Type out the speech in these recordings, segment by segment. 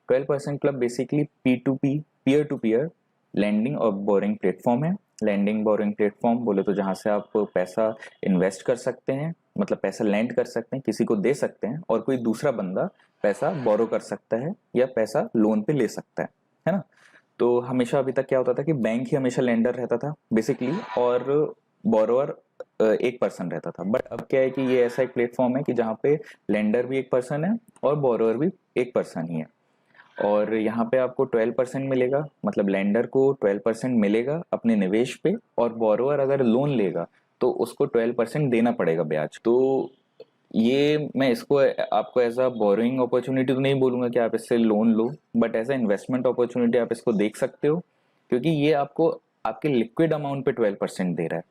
12% club basically P2P peer to peer lending और borrowing platform है। Lending borrowing platform बोले तो जहाँ से आप पैसा इन्वेस्ट कर सकते हैं, मतलब पैसा लैंड कर सकते हैं, किसी को दे सकते हैं और कोई दूसरा बंदा पैसा बोरो कर सकता है या पैसा लोन पे ले सकता है ना। तो हमेशा अभी तक क्या होता था कि बैंक ही हमेशा लेंडर रहता था बेसिकली और बोरोअर एक पर्सन रहता था। बट अब क्या है कि ये ऐसा एक प्लेटफॉर्म है कि जहाँ पे लेंडर भी एक पर्सन है और बोरोअर भी एक पर्सन ही है। और यहाँ पे आपको 12% मिलेगा, मतलब लेंडर को 12% मिलेगा अपने निवेश पे, और बोरोअर अगर लोन लेगा तो उसको 12% देना पड़ेगा ब्याज। तो ये मैं इसको आपको एज अ बोरोइंग अपॉर्चुनिटी तो नहीं बोलूंगा कि आप इससे लोन लो, but as a investment opportunity आप इसको देख सकते हो, क्योंकि ये आपको आपके लिक्विड अमाउंट पे 12% दे रहा है।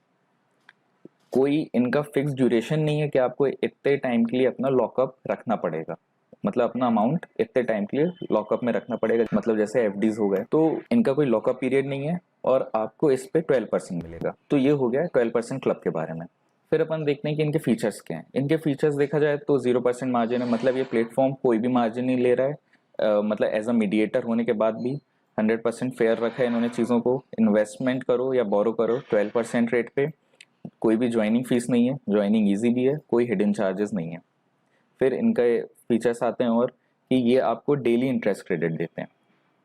कोई इनका फिक्स ड्यूरेशन नहीं है कि आपको इतने टाइम के लिए अपना लॉकअप रखना पड़ेगा, मतलब अपना अमाउंट इतने टाइम के लिए लॉकअप में रखना पड़ेगा, मतलब जैसे एफडीज हो गए, तो इनका कोई लॉकअप पीरियड नहीं है और आपको इस पे 12% मिलेगा। तो ये हो गया 12% क्लब के बारे में। फिर अपन देखते हैं कि इनके फीचर्स क्या हैं। इनके फीचर्स देखा जाए तो 0% मार्जिन है, मतलब ये प्लेटफॉर्म कोई भी मार्जिन नहीं ले रहा है, मतलब एज अ मीडिएटर होने के बाद भी 100% फेयर रखा है इन्होंने चीज़ों को। इन्वेस्टमेंट करो या बोरो करो 12% रेट पे, कोई भी ज्वाइनिंग फीस नहीं है, ज्वाइनिंग इजी भी है, कोई हिडन चार्जेस नहीं है। फिर इनका फीचर्स आते हैं और कि ये आपको डेली इंटरेस्ट क्रेडिट देते हैं,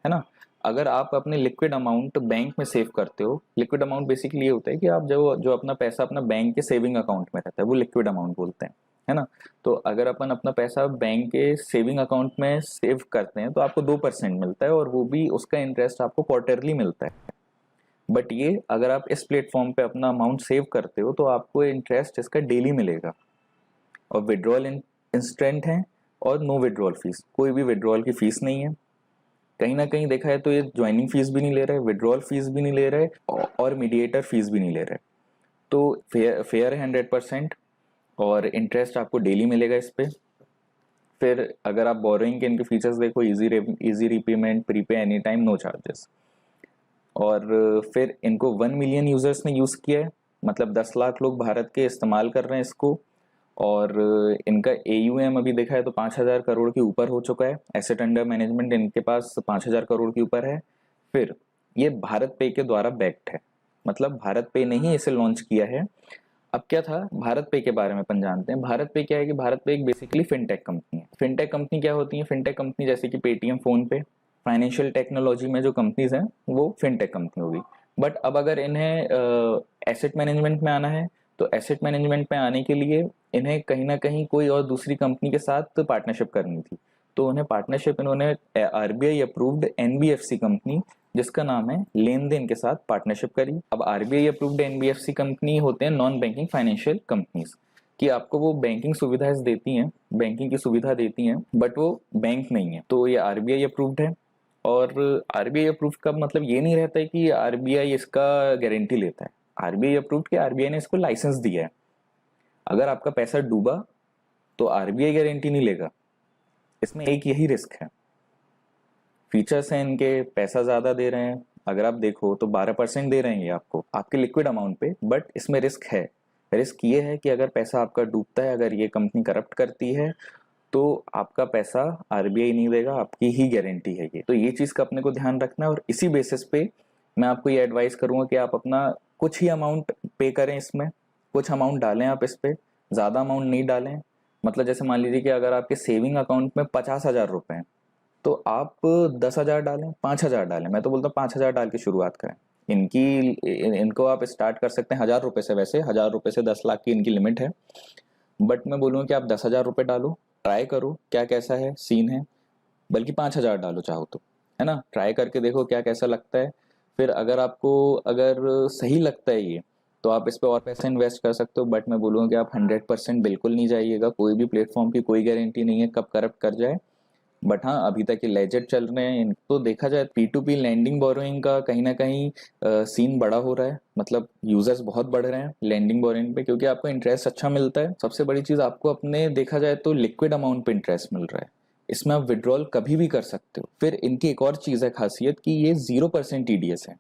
है ना। अगर आप अपने लिक्विड अमाउंट बैंक में सेव करते हो, लिक्विड अमाउंट बेसिकली ये होता है कि आप जो जो अपना पैसा अपना बैंक के सेविंग अकाउंट में रहता है वो लिक्विड अमाउंट बोलते हैं, है ना। तो अगर अपन अपना पैसा बैंक के सेविंग अकाउंट में सेव करते हैं तो आपको 2% मिलता है, और वो भी उसका इंटरेस्ट आपको क्वार्टरली मिलता है। बट ये अगर आप इस प्लेटफॉर्म पे अपना अमाउंट सेव करते हो तो आपको इंटरेस्ट इसका डेली मिलेगा, और विड्रॉल इंस्टेंट है और नो विड्रॉल फीस, कोई भी विड्रॉल की फीस नहीं है। कहीं ना कहीं देखा है तो ये ज्वाइनिंग फीस भी नहीं ले रहे, विड्रॉल फीस भी नहीं ले रहे और मीडिएटर फीस भी नहीं ले रहे। तो फेयर है 100%, और इंटरेस्ट आपको डेली मिलेगा इस पे। फिर अगर आप बोरोइंग के इनके फीचर्स देखो, easy repayment, prepay any time, no charges. और फिर इनको 1 मिलियन यूजर्स ने यूज किया है, मतलब 10 लाख लोग भारत के इस्तेमाल कर रहे हैं इसको। और इनका AUM अभी देखा है तो 5,000 करोड़ के ऊपर हो चुका है, एसेट अंडर मैनेजमेंट इनके पास 5,000 करोड़ के ऊपर है। फिर ये भारत पे के द्वारा बैक्ड है, मतलब भारत पे ने ही इसे लॉन्च किया है। अब क्या था भारत पे के बारे में अपन जानते हैं। भारत पे क्या है कि भारत पे एक बेसिकली फिनटेक कंपनी है। फिनटेक कंपनी क्या होती है? फिनटेक कंपनी जैसे कि पेटीएम, फोन पे, फाइनेंशियल टेक्नोलॉजी में जो कंपनीज हैं वो फिनटेक कंपनी होगी। बट अब अगर इन्हें एसेट मैनेजमेंट में आना है तो एसेट मैनेजमेंट में आने के लिए इन्हें कहीं ना कहीं कोई और दूसरी कंपनी के साथ पार्टनरशिप करनी थी। तो उन्हें पार्टनरशिप इन्होंने RBI अप्रूव्ड NBFC कंपनी जिसका नाम है लेन देन के साथ पार्टनरशिप करी। अब RBI अप्रूव्ड NBFC कंपनी होते हैं नॉन बैंकिंग फाइनेंशियल कंपनीज, कि आपको वो बैंकिंग सुविधाएं देती हैं, बैंकिंग की सुविधा देती हैं, बट वो बैंक नहीं है। तो ये RBI अप्रूव्ड है। और RBI अप्रूव्ड का मतलब ये नहीं रहता है कि RBI इसका गारंटी लेता है। RBI अप्रूव्ड के RBI ने इसको लाइसेंस दिया है। अगर आपका पैसा डूबा तो RBI गारंटी नहीं लेगा, इसमें एक यही रिस्क है। फीचर्स हैं इनके, पैसा ज्यादा दे रहे हैं, अगर आप देखो तो 12% दे रहे हैं ये आपको आपके लिक्विड अमाउंट पे, बट इसमें रिस्क है। रिस्क ये है कि अगर पैसा आपका डूबता है, अगर ये कंपनी करप्ट करती है तो आपका पैसा RBI नहीं देगा, आपकी ही गारंटी है ये। तो ये चीज का अपने को ध्यान रखना है, और इसी बेसिस पे मैं आपको ये एडवाइस करूंगा कि आप अपना कुछ ही अमाउंट पे करें इसमें, कुछ अमाउंट डालें आप इस पे, ज्यादा अमाउंट नहीं डालें। मतलब जैसे मान लीजिए कि अगर आपके सेविंग अकाउंट में 50,000 रुपए हैं तो आप 10,000 डालें, 5,000 डालें। मैं तो बोलता हूँ 5,000 डाल के शुरुआत करें। इनको आप स्टार्ट कर सकते हैं 1,000 रुपए से, वैसे 1,000 रुपए से 10 लाख की इनकी लिमिट है। बट मैं बोलूँगा कि आप 10,000 रुपए डालो, ट्राई करो क्या कैसा है सीन है। बल्कि 5,000 डालो चाहो तो, है ना, ट्राई करके देखो क्या कैसा लगता है। फिर अगर आपको अगर सही लगता है ये तो आप इस पे और पैसा इन्वेस्ट कर सकते हो। बट मैं बोलूँगा कि आप 100% बिल्कुल नहीं जाइएगा, कोई भी प्लेटफॉर्म की कोई गारंटी नहीं है कब करप्ट कर जाए। बट हाँ, अभी तक ये लेजेड चल रहे हैं। इनको देखा जाए P2P लैंडिंग बोरोइंग का कहीं ना कहीं सीन बड़ा हो रहा है, मतलब यूजर्स बहुत बढ़ रहे हैं लैंडिंग बोरोइंग पे, क्योंकि आपको इंटरेस्ट अच्छा मिलता है। सबसे बड़ी चीज आपको अपने देखा जाए तो लिक्विड अमाउंट पे इंटरेस्ट मिल रहा है, इसमें आप विड्रॉल कभी भी कर सकते हो। फिर इनकी एक और चीज है खासियत कि ये 0% TDS है।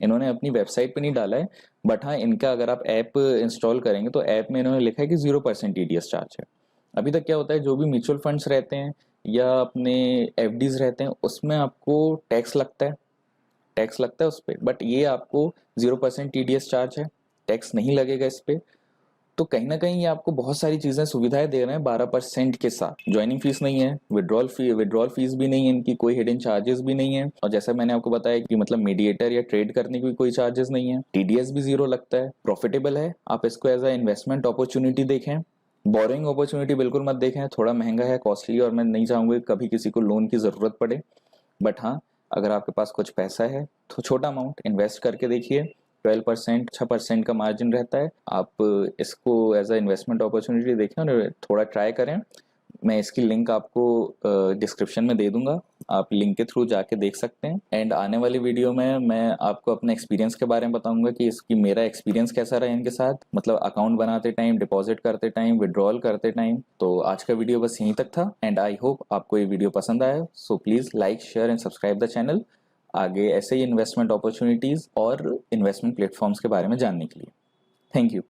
इन्होंने अपनी वेबसाइट पे नहीं डाला है, बट हाँ इनका अगर आप ऐप इंस्टॉल करेंगे तो ऐप में इन्होंने लिखा है कि 0% TDS चार्ज है। अभी तक क्या होता है, जो भी म्यूचुअल फंड्स रहते हैं या अपने एफडीज रहते हैं उसमें आपको टैक्स लगता है उस पर, बट ये आपको 0% टीडीएस चार्ज है, टैक्स नहीं लगेगा इस पे। तो कहीं ना कहीं ये आपको बहुत सारी चीजें सुविधाएं दे रहे हैं 12% के साथ। ज्वाइनिंग फीस नहीं है, विड्रॉल फीस भी नहीं है, इनकी कोई हिडन चार्जेस भी नहीं है, और जैसा मैंने आपको बताया कि मतलब मीडिएटर या ट्रेड करने की कोई चार्जेस नहीं है, टीडीएस भी 0 लगता है, प्रॉफिटेबल है। आप इसको एज अ इन्वेस्टमेंट अपॉर्चुनिटी देखें, बोरिंग अपॉर्चुनिटी बिल्कुल मत देखें, थोड़ा महंगा है, कॉस्टली, और मैं नहीं चाहूंगा कभी किसी को लोन की जरूरत पड़े। बट हाँ, अगर आपके पास कुछ पैसा है तो छोटा अमाउंट इन्वेस्ट करके देखिए, 12% 6% का मार्जिन रहता है। आप इसको एज अ इन्वेस्टमेंट अपॉर्चुनिटी देखें और थोड़ा ट्राई करें। मैं इसकी लिंक आपको डिस्क्रिप्शन में दे दूंगा, आप लिंक के थ्रू जाके देख सकते हैं। एंड आने वाली वीडियो में मैं आपको अपने एक्सपीरियंस के बारे में बताऊंगा कि इसकी मेरा एक्सपीरियंस कैसा रहा इनके साथ, मतलब अकाउंट बनाते टाइम, डिपॉजिट करते टाइम, विड्रॉल करते टाइम। तो आज का वीडियो बस यहीं तक था, एंड आई होप आपको ये वीडियो पसंद आया। So please like, share and subscribe the channel, आगे ऐसे ही इन्वेस्टमेंट अपॉर्चुनिटीज और इन्वेस्टमेंट प्लेटफॉर्म्स के बारे में जानने के लिए। Thank you.